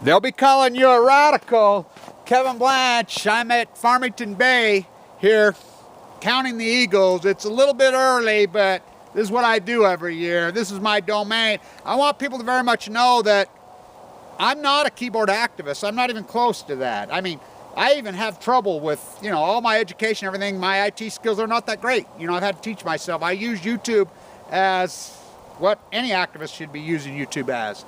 They'll be calling you a radical. Kevin Blanche, I'm at Farmington Bay here counting the eagles. It's a little bit early, but this is what I do every year. This is my domain. I want people to very much know that I'm not a keyboard activist. I'm not even close to that. I mean, I even have trouble with, all my education, everything. My IT skills are not that great. I've had to teach myself. I use YouTube as what any activist should be using YouTube as.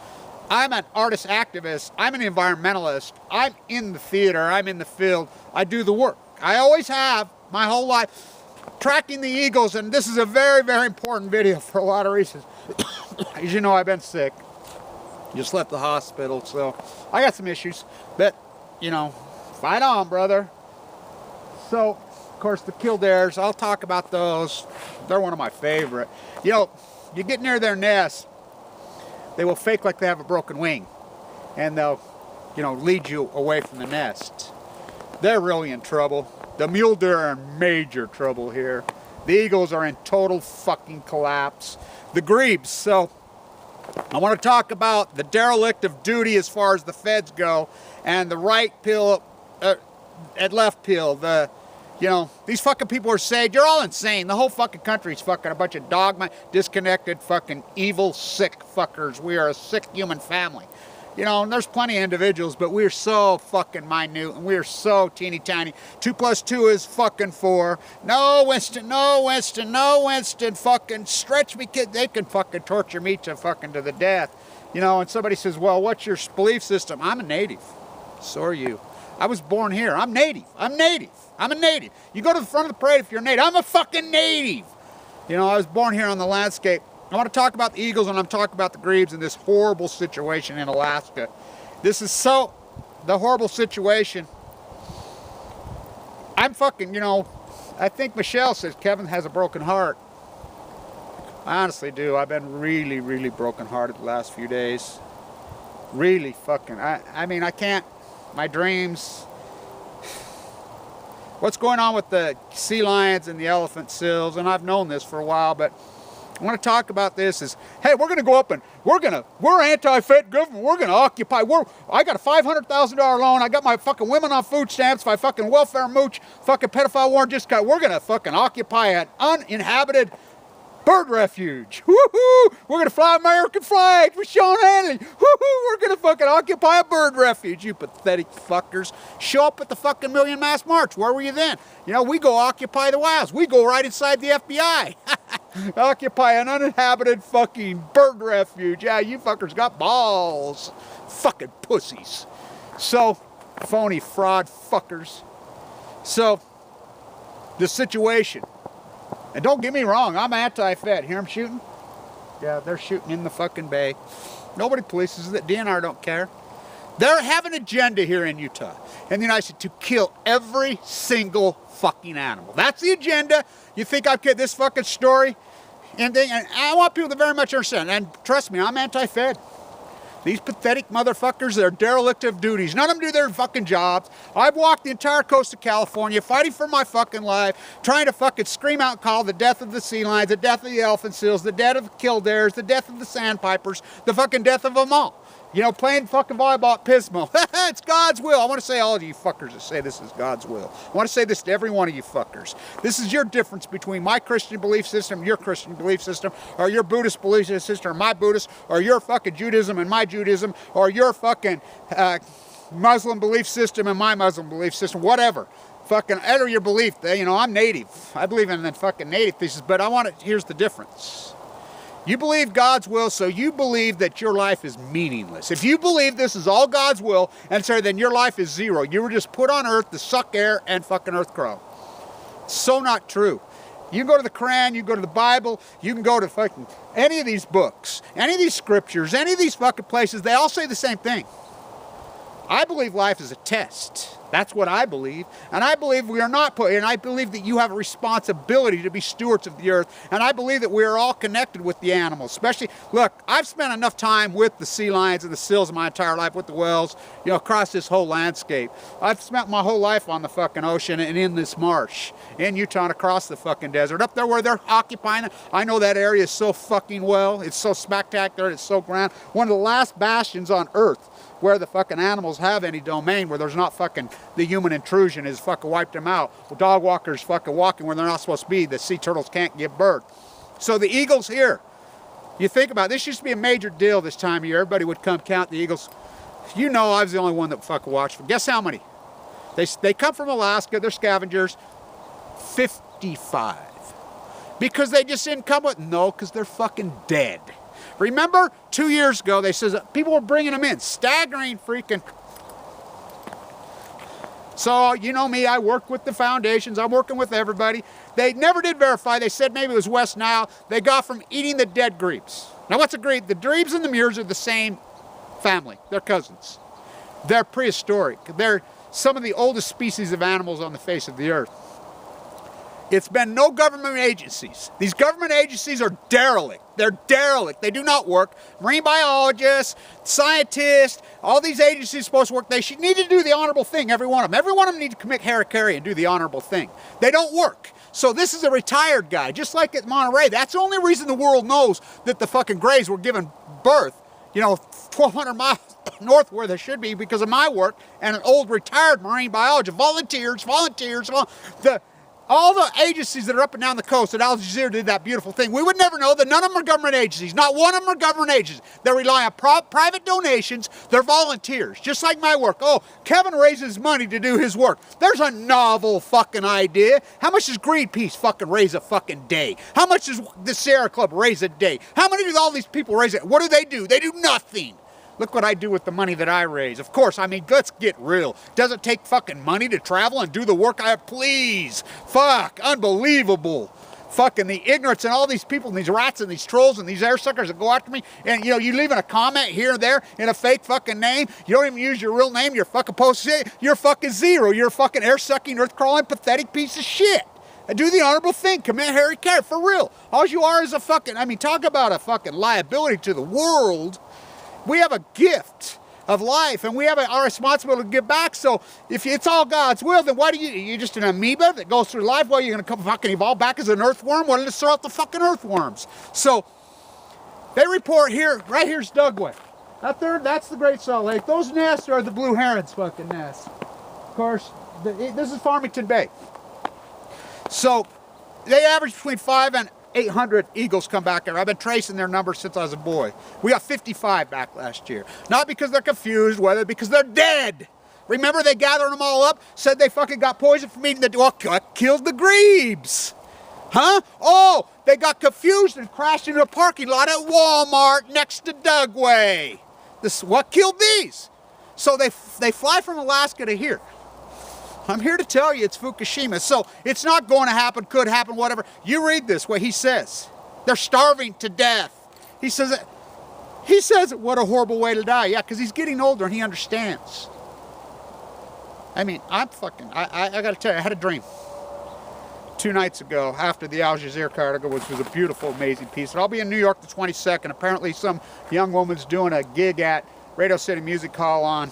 I'm an artist activist. I'm an environmentalist. I'm in the theater. I'm in the field. I do the work. I always have my whole life. Tracking the eagles, and this is a very, very important video for a lot of reasons. As you know, I've been sick. Just left the hospital, so I got some issues. But, fight on, brother. So, of course, the killdares, I'll talk about those. They're one of my favorite. You get near their nest, they will fake like they have a broken wing. And they'll, lead you away from the nest. They're really in trouble. The mule deer are in major trouble here. The eagles are in total fucking collapse. The grebes, so I want to talk about the derelict of duty as far as the feds go, and the right pill and left pill. These fucking people are saying, you're all insane. The whole fucking country's fucking a bunch of dogma, disconnected, fucking evil, sick fuckers. We are a sick human family. And there's plenty of individuals, but we're so fucking minute, and we're so teeny tiny. 2 + 2 is fucking 4. No, Winston, no, Winston, no, Winston. Fucking stretch me, kid. They can fucking torture me to the death. And somebody says, well, what's your belief system? I'm a native. So are you. I was born here. I'm native. I'm native. I'm a native. You go to the front of the parade if you're a native. I'm a fucking native. I was born here on the landscape. I want to talk about the eagles, and I'm talking about the grebes and this horrible situation in Alaska. This is the horrible situation. I'm fucking, I think Michelle says Kevin has a broken heart. I honestly do. I've been really, really brokenhearted the last few days. Really fucking, I mean, I can't, my dreams. What's going on with the sea lions and the elephant seals, and I've known this for a while, but I want to talk about this is, hey, we're going to go up and we're anti-fed government. We're going to occupy. I got a $500,000 loan. I got my fucking women on food stamps. My fucking welfare mooch, fucking pedophile warrant just got. We're going to fucking occupy an uninhabited bird refuge. Woohoo! We're going to fly American flags with Sean Hannity. Woohoo! We're going to fucking occupy a bird refuge, you pathetic fuckers. Show up at the fucking Million Mass March. Where were you then? We go occupy the White House. We go right inside the FBI. Occupy an uninhabited fucking bird refuge. Yeah, you fuckers got balls. Fucking pussies. So, phony fraud fuckers. So, the situation. And don't get me wrong, I'm anti-Fed. Hear them shooting? Yeah, they're shooting in the fucking bay. Nobody polices it. DNR don't care. They have an agenda here in Utah, in the United States, to kill every single fucking animal. That's the agenda. You think I've got this fucking story? And I want people to very much understand. And trust me, I'm anti-Fed. These pathetic motherfuckers, they're derelict of duties. None of them do their fucking jobs. I've walked the entire coast of California fighting for my fucking life, trying to fucking scream out and call the death of the sea lions, the death of the elephant seals, the death of the killdares, the death of the sandpipers, the fucking death of them all. Playing fucking volleyball at Pismo. It's God's will. I want to say all of you fuckers that say this is God's will. I want to say this to every one of you fuckers. This is your difference between my Christian belief system, your Christian belief system, or your Buddhist belief system, or my Buddhist, or your fucking Judaism and my Judaism, or your fucking Muslim belief system and my Muslim belief system, whatever. Fucking utter your belief. I'm native. I believe in the fucking native thesis, but here's the difference. You believe God's will, so you believe that your life is meaningless. If you believe this is all God's will, and so then your life is zero. You were just put on earth to suck air and fucking earth crow. So not true. You can go to the Quran, you can go to the Bible, you can go to fucking any of these books, any of these scriptures, any of these fucking places, they all say the same thing. I believe life is a test. That's what I believe. And I believe we are not put, and I believe that you have a responsibility to be stewards of the earth. And I believe that we are all connected with the animals. Especially, look, I've spent enough time with the sea lions and the seals my entire life, with the whales, you know, across this whole landscape. I've spent my whole life on the fucking ocean and in this marsh, in Utah and across the fucking desert. Up there where they're occupying it, I know that area so fucking well. It's so spectacular, it's so grand. One of the last bastions on earth where the fucking animals have any domain, where there's not fucking the human intrusion has fucking wiped them out. Well, dog walkers fucking walking where they're not supposed to be. The sea turtles can't give birth. So the eagles here, you think about it, this used to be a major deal this time of year. Everybody would come count the eagles. You know, I was the only one that fucking watched for. Guess how many? They come from Alaska, they're scavengers. 55. Because they just didn't come with, no, because they're fucking dead. Remember 2 years ago, they said people were bringing them in, staggering freaking. So, you know me, I work with the foundations, I'm working with everybody. They never did verify, they said maybe it was West Nile. They got from eating the dead grebes. Now what's a grebe? The grebes and the murres are the same family, they're cousins. They're prehistoric, they're some of the oldest species of animals on the face of the earth. It's been no government agencies. These government agencies are derelict. They're derelict. They do not work. Marine biologists, scientists, all these agencies supposed to work. They should need to do the honorable thing, every one of them. Every one of them need to commit harakiri and do the honorable thing. They don't work. So this is a retired guy, just like at Monterey. That's the only reason the world knows that the fucking Greys were given birth, you know, 1,200 miles north where they should be, because of my work and an old retired marine biologist, volunteers, all the agencies that are up and down the coast, that Al Jazeera did that beautiful thing. We would never know that none of them are government agencies. Not one of them are government agencies. They rely on private donations. They're volunteers, just like my work. Oh, Kevin raises money to do his work. There's a novel fucking idea. How much does Greenpeace fucking raise a fucking day? How much does the Sierra Club raise a day? How many do all these people raise it? What do? They do nothing. Look what I do with the money that I raise. Of course, I mean, let's get real. Does it take fucking money to travel and do the work I have? Please. Fuck. Unbelievable. Fucking the ignorance and all these people and these rats and these trolls and these air suckers that go after me. And, you know, you leaving a comment here or there in a fake fucking name. You don't even use your real name. You're fucking posting. You're fucking zero. You're a fucking air sucking, earth crawling, pathetic piece of shit. And do the honorable thing. Commit harakiri. For real. All you are is a fucking, I mean, talk about a fucking liability to the world. We have a gift of life, and we have our responsibility to give back. So if it's all God's will, then why do you're just an amoeba that goes through life? Well, you're going to come fucking evolve back as an earthworm? Well, let's throw out the fucking earthworms. So they report here, right here's Dugway. Up there, that's the Great Salt Lake. Those nests are the blue herons fucking nests. Of course, this is Farmington Bay. So they average between 500 and 800 eagles come back there. I've been tracing their numbers since I was a boy. We got 55 back last year. Not because they're confused, whether because they're dead. Remember, they gathered them all up, said they fucking got poisoned from eating killed the grebes. Huh? Oh, they got confused and crashed into a parking lot at Walmart next to Dugway. What killed these? So they fly from Alaska to here. I'm here to tell you it's Fukushima. So it's not going to happen, could happen, whatever. You read this, what he says. They're starving to death. He says, what a horrible way to die. Yeah, because he's getting older and he understands. I mean, I got to tell you, I had a dream 2 nights ago after the Al Jazeera article, which was a beautiful, amazing piece. And I'll be in New York the 22nd. Apparently some young woman's doing a gig at Radio City Music Hall on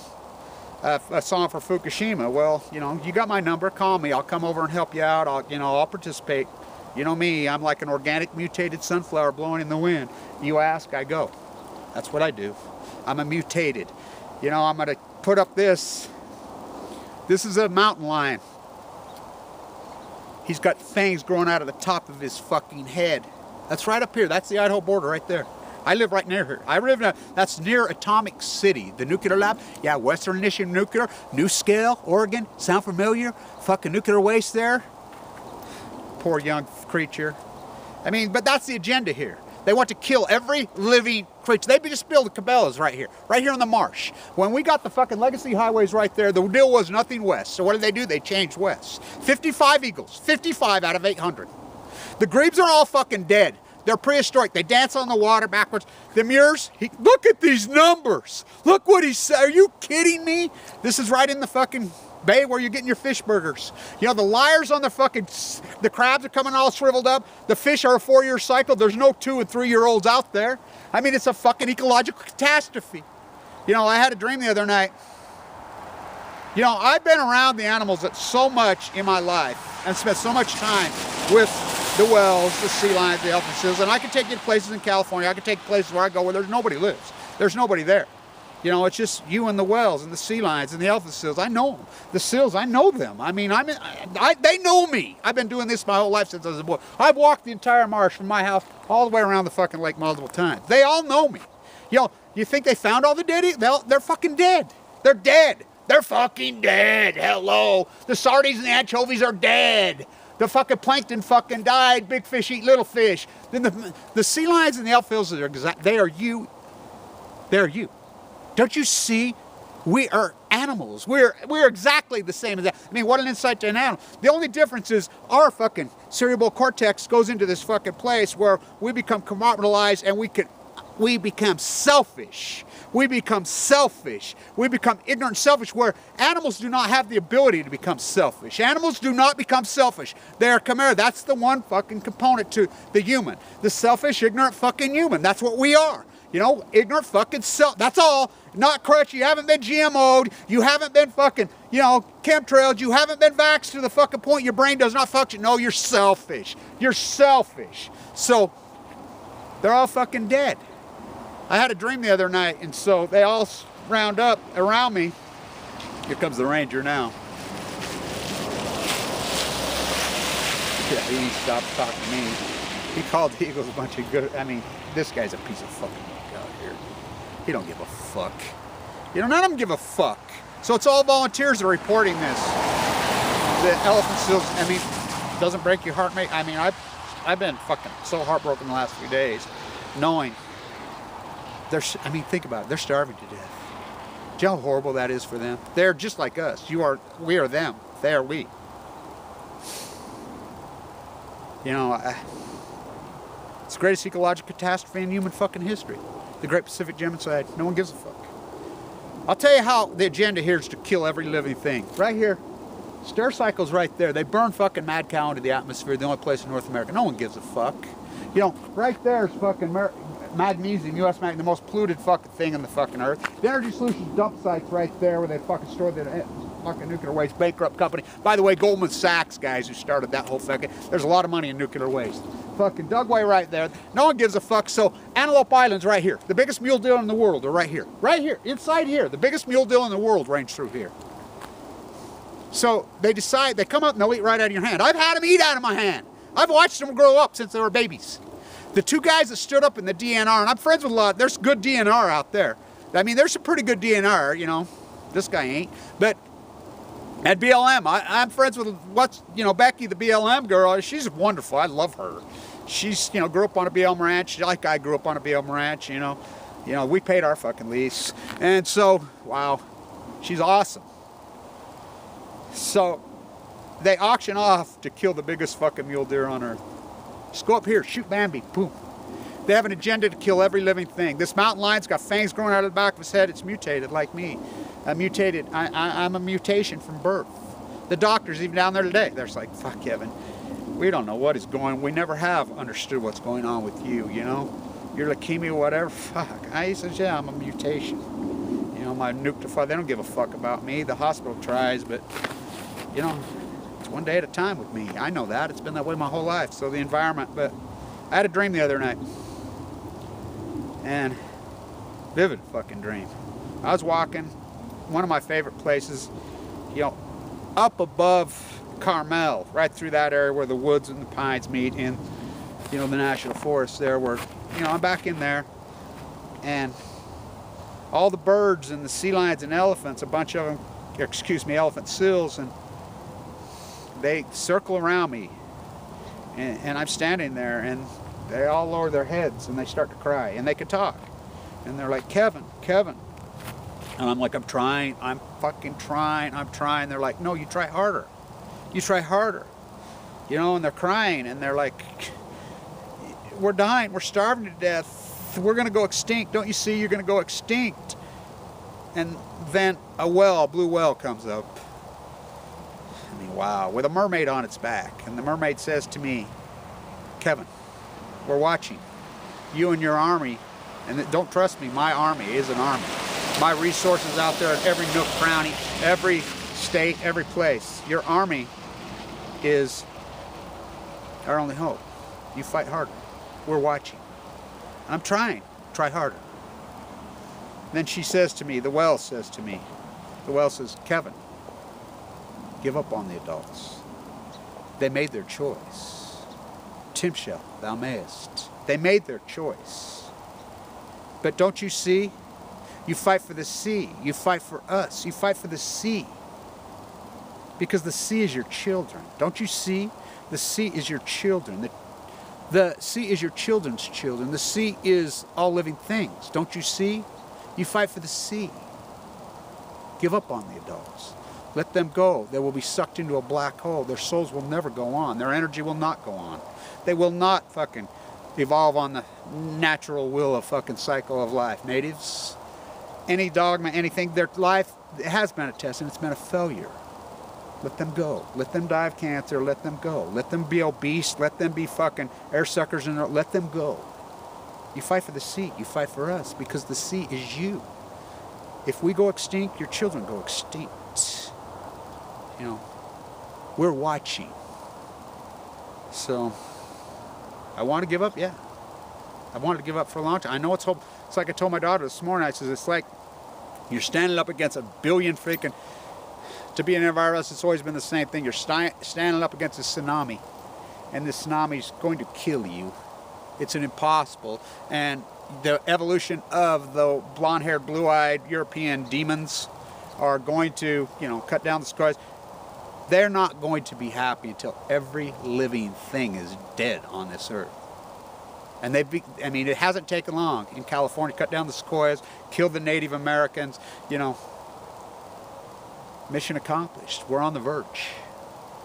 a song for Fukushima. Well, you know, you got my number, call me, I'll come over and help you out, I'll participate. You know me, I'm like an organic mutated sunflower blowing in the wind. You ask, I go. That's what I do. I'm a mutated. You know, I'm gonna put up this is a mountain lion. He's got fangs growing out of the top of his fucking head. That's right up here, that's the Idaho border right there. I live right near here. That's near Atomic City, the nuclear lab. Yeah, Western Initiative Nuclear, New Scale, Oregon. Sound familiar? Fucking nuclear waste there. Poor young creature. I mean, but that's the agenda here. They want to kill every living creature. They just built the Cabela's right here in the marsh. When we got the fucking legacy highways right there, the deal was nothing west. So what did? They changed west. 55 eagles, 55 out of 800. The grebes are all fucking dead. They're prehistoric. They dance on the water backwards. The murres, look at these numbers. Look what he said. Are you kidding me? This is right in the fucking Bay where you're getting your fish burgers. You know, the lyres on the crabs are coming all shriveled up. The fish are a 4-year cycle. There's no 2 and 3-year-olds out there. I mean, it's a fucking ecological catastrophe. You know, I had a dream the other night. You know, I've been around the animals so much in my life and spent so much time with the whales, the sea lions, the elephant seals, and I can take you to places in California. I can take places where I go where there's nobody lives. There's nobody there. You know, it's just you and the whales and the sea lions and the elephant seals. I know them. The seals, I know them. I mean, they know me. I've been doing this my whole life since I was a boy. I've walked the entire marsh from my house all the way around the fucking lake multiple times. They all know me. You know, you think they found all the dead? They're fucking dead. They're dead. They're fucking dead. Hello. The sardines and the anchovies are dead. The fucking plankton fucking died. Big fish eat little fish. Then the sea lions and the elephant seals, they are you. They're you. Don't you see? We are animals. We're exactly the same as that. I mean, what an insight to an animal. The only difference is our fucking cerebral cortex goes into this fucking place where we become compartmentalized and we become selfish. We become selfish. We become ignorant and selfish, where animals do not have the ability to become selfish. Animals do not become selfish. They are chimera. That's the one fucking component to the human. The selfish, ignorant fucking human. That's what we are. You know, ignorant fucking self. That's all. Not crutch. You haven't been GMO'd. You haven't been fucking, you know, chemtrailed. You haven't been vaxxed to the fucking point your brain does not function. No, you're selfish. You're selfish. So, they're all fucking dead. I had a dream the other night, and so they all round up around me. Here comes the ranger now. Yeah, he stopped talking to me. He called the Eagles a bunch of good. I mean, this guy's a piece of fucking out here. He don't give a fuck. You know, none of them give a fuck. So it's all volunteers that are reporting this. The elephant seals. I mean, doesn't break your heart, mate. I mean, I've been fucking so heartbroken the last few days, knowing. I mean, think about it. They're starving to death. Do you know how horrible that is for them? They're just like us. We are them. They are we. You know, it's the greatest ecological catastrophe in human fucking history. The Great Pacific Genocide. No one gives a fuck. I'll tell you how the agenda here is to kill every living thing. Right here. Stir cycles right there. They burn fucking mad cow into the atmosphere. The only place in North America. No one gives a fuck. You know, right there is fucking magnesium, U.S. magnesium, the most polluted fucking thing on the fucking earth. The Energy Solutions dump sites right there where they fucking store the fucking nuclear waste, bankrupt company. By the way, Goldman Sachs guys who started that whole fucking, there's a lot of money in nuclear waste. Fucking Dugway right there. No one gives a fuck. So Antelope Island's right here. The biggest mule deal in the world are right here. Right here. Inside here. The biggest mule deal in the world range through here. So they decide, they come up and they'll eat right out of your hand. I've had them eat out of my hand. I've watched them grow up since they were babies. The two guys that stood up in the DNR, and I'm friends with a lot, there's good DNR out there. I mean, there's some pretty good DNR, you know. This guy ain't. But at BLM, I'm friends with, Becky, the BLM girl. She's wonderful. I love her. She's, grew up on a BLM ranch, like I grew up on a BLM ranch, you know. We paid our fucking lease. And so, wow, she's awesome. So, they auction off to kill the biggest fucking mule deer on earth. Just go up here, shoot Bambi, boom. They have an agenda to kill every living thing. This mountain lion's got fangs growing out of the back of his head. It's mutated like me. I'm a mutation from birth. The doctors, even down there today, they're just like, fuck Kevin. We don't know what is going on. We never have understood what's going on with you, you know? Your leukemia, whatever, fuck. He says, yeah, I'm a mutation. You know, my nuclear, they don't give a fuck about me. The hospital tries, but, it's one day at a time with me. I know that. It's been that way my whole life. So the environment, but I had a dream the other night. And vivid fucking dream. I was walking, one of my favorite places, up above Carmel, right through that area where the woods and the pines meet in, the national forest there where, I'm back in there. And all the birds and the sea lions and elephants, a bunch of them, elephant seals, and they circle around me, and I'm standing there, and they all lower their heads, and they start to cry, and they can talk, and they're like, Kevin, and I'm like, I'm fucking trying, they're like, no, you try harder, and they're crying, and they're like, we're dying, we're starving to death, we're gonna go extinct, don't you see, you're gonna go extinct. And then a blue whale comes up. me, wow, with a mermaid on its back. And the mermaid says to me, Kevin, we're watching. You and your army, and don't trust me, my army is an army. My resources out there in every nook, cranny, every state, every place. Your army is our only hope. You fight harder. We're watching. I'm trying. Try harder. Then she says to me, the well says to me, the well says, Kevin, give up on the adults. They made their choice. Tim shall, thou mayest. They made their choice. But don't you see? You fight for the sea. You fight for us. You fight for the sea. Because the sea is your children. Don't you see? The sea is your children. The sea is your children's children. The sea is all living things. Don't you see? You fight for the sea. Give up on the adults. Let them go. They will be sucked into a black hole. Their souls will never go on. Their energy will not go on. They will not fucking evolve on the natural will of fucking cycle of life. Natives, any dogma, anything, their life has been a test and it's been a failure. Let them go. Let them die of cancer. Let them go. Let them be obese. Let them be fucking air suckers. Let them go. You fight for the sea. You fight for us because the sea is you. If we go extinct, your children go extinct. You know, we're watching. So, I want to give up? Yeah. I wanted to give up for a long time. I know it's hope. It's like I told my daughter this morning. I said, it's like you're standing up against a billion freaking... To be an environmentalist, it's always been the same thing. You're standing up against a tsunami, and this tsunami is going to kill you. It's an impossible. And the evolution of the blonde-haired, blue-eyed European demons are going to, you know, cut down the skies. They're not going to be happy until every living thing is dead on this earth. And I mean, it hasn't taken long in California. Cut down the sequoias, killed the Native Americans, you know. Mission accomplished. We're on the verge.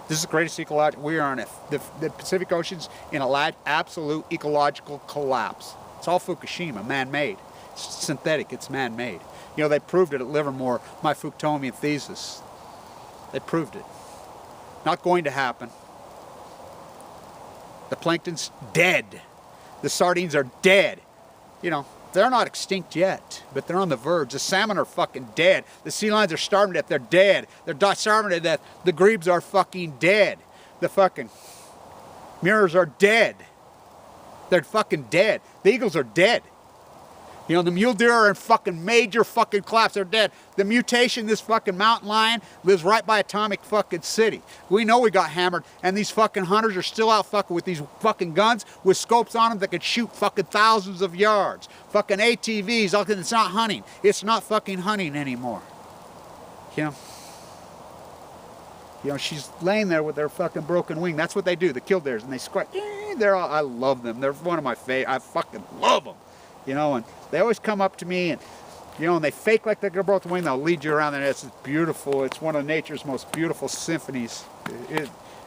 This is the greatest ecological. We are in the Pacific Ocean's in a absolute ecological collapse. It's all Fukushima, man-made. It's synthetic. It's man-made. You know, they proved it at Livermore. My Fukutomian thesis. They proved it. Not going to happen. The plankton's dead. The sardines are dead. You know. They're not extinct yet, but they're on the verge. The salmon are fucking dead. The sea lions are starving to death. They're dead. They're starving to death. The grebes are fucking dead. The fucking murres are dead. They're fucking dead. The eagles are dead. You know, the mule deer are in fucking major fucking collapse. They're dead. The mutation, this fucking mountain lion, lives right by Atomic fucking City. We know we got hammered, and these fucking hunters are still out fucking with these fucking guns with scopes on them that could shoot fucking thousands of yards. Fucking ATVs, it's not hunting. It's not fucking hunting anymore. You know, she's laying there with their fucking broken wing. That's what they do, the killdeers, and they scratch. I love them. They're one of my favorite. I fucking love them. You know, and they always come up to me and, you know, and they fake like they're broken wing. They'll lead you around there. It's beautiful. It's one of nature's most beautiful symphonies.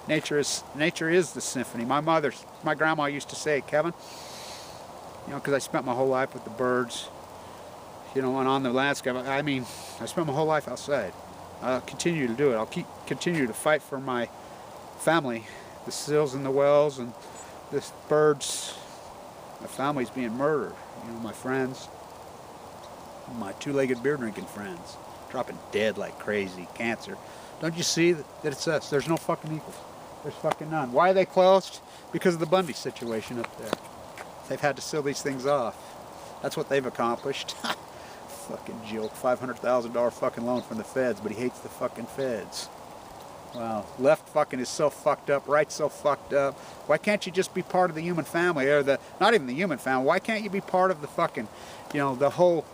Nature is the symphony. My grandma used to say, Kevin, you know, because I spent my whole life with the birds, you know, and on the landscape. I mean, I spent my whole life outside. I'll continue to do it. I'll continue to fight for my family, the seals and the whales and the birds. My family's being murdered. You know, my friends, my two-legged beer-drinking friends, dropping dead like crazy, cancer. Don't you see that it's us? There's no fucking equals. There's fucking none. Why are they closed? Because of the Bundy situation up there. They've had to seal these things off. That's what they've accomplished. Fucking joke. $500,000 fucking loan from the feds, but he hates the fucking feds. Wow. Left fucking is so fucked up. Right so fucked up. Why can't you just be part of the human family? Or not even the human family. Why can't you be part of the fucking, you know, the whole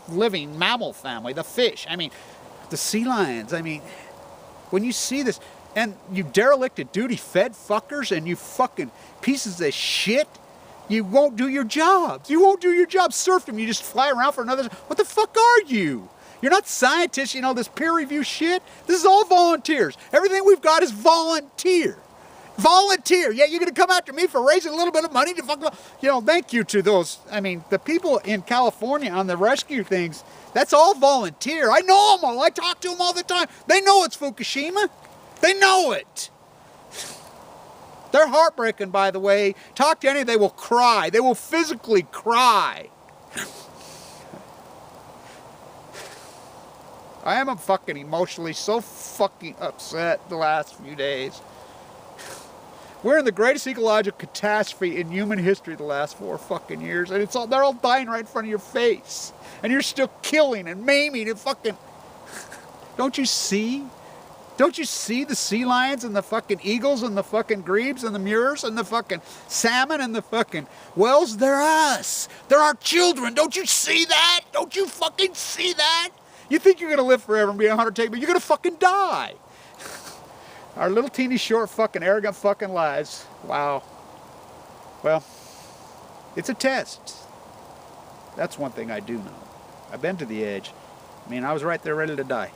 living mammal family? The fish. I mean, the sea lions. I mean, when you see this, and you derelicted duty fed fuckers and you fucking pieces of shit, you won't do your jobs. You won't do your job. Serfdom. You just fly around for another. What the fuck are you? You're not scientists, you know, this peer review shit. This is all volunteers. Everything we've got is volunteer. Volunteer. Yeah, you're going to come after me for raising a little bit of money to fuck, you know, thank you to those, I mean, the people in California on the rescue things, that's all volunteer. I know them all. I talk to them all the time. They know it's Fukushima. They know it. They're heartbreaking, by the way. Talk to any, they will cry. They will physically cry. I am fucking emotionally so fucking upset the last few days. We're in the greatest ecological catastrophe in human history the last 4 fucking years, and they're all dying right in front of your face. And you're still killing and maiming and fucking... Don't you see? Don't you see the sea lions and the fucking eagles and the fucking grebes and the murres and the fucking salmon and the fucking whales? They're us. They're our children. Don't you see that? Don't you fucking see that? You think you're going to live forever and be 100 take, but you're going to fucking die. Our little teeny short fucking arrogant fucking lives. Wow. Well, it's a test. That's one thing I do know. I've been to the edge. I mean, I was right there ready to die.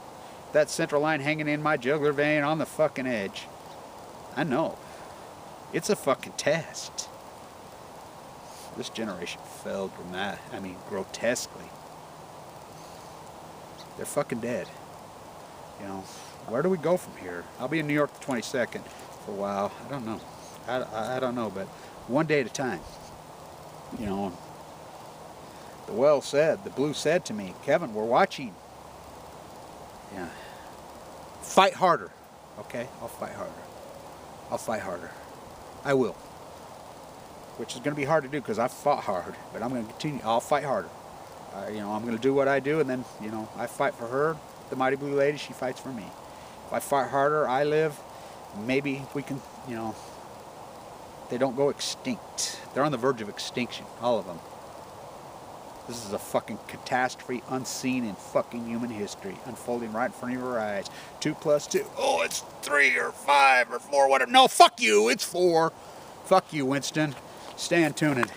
That central line hanging in my jugular vein on the fucking edge. I know. It's a fucking test. This generation failed grotesquely. They're fucking dead. You know, where do we go from here? I'll be in New York the 22nd for a while. I don't know. I don't know, but one day at a time. You know, the blue said to me, Kevin, we're watching. Yeah. Fight harder. Okay? I'll fight harder. I'll fight harder. I will. Which is going to be hard to do because I've fought hard. But I'm going to continue. I'll fight harder. You know, I'm going to do what I do, and then, you know, I fight for her, the mighty blue lady, she fights for me. If I fight harder, I live, maybe we can, you know, they don't go extinct. They're on the verge of extinction, all of them. This is a fucking catastrophe unseen in fucking human history, unfolding right in front of your eyes. 2 + 2. Oh, it's 3 or 5 or 4, whatever. No, fuck you, it's 4. Fuck you, Winston. Stay tuned.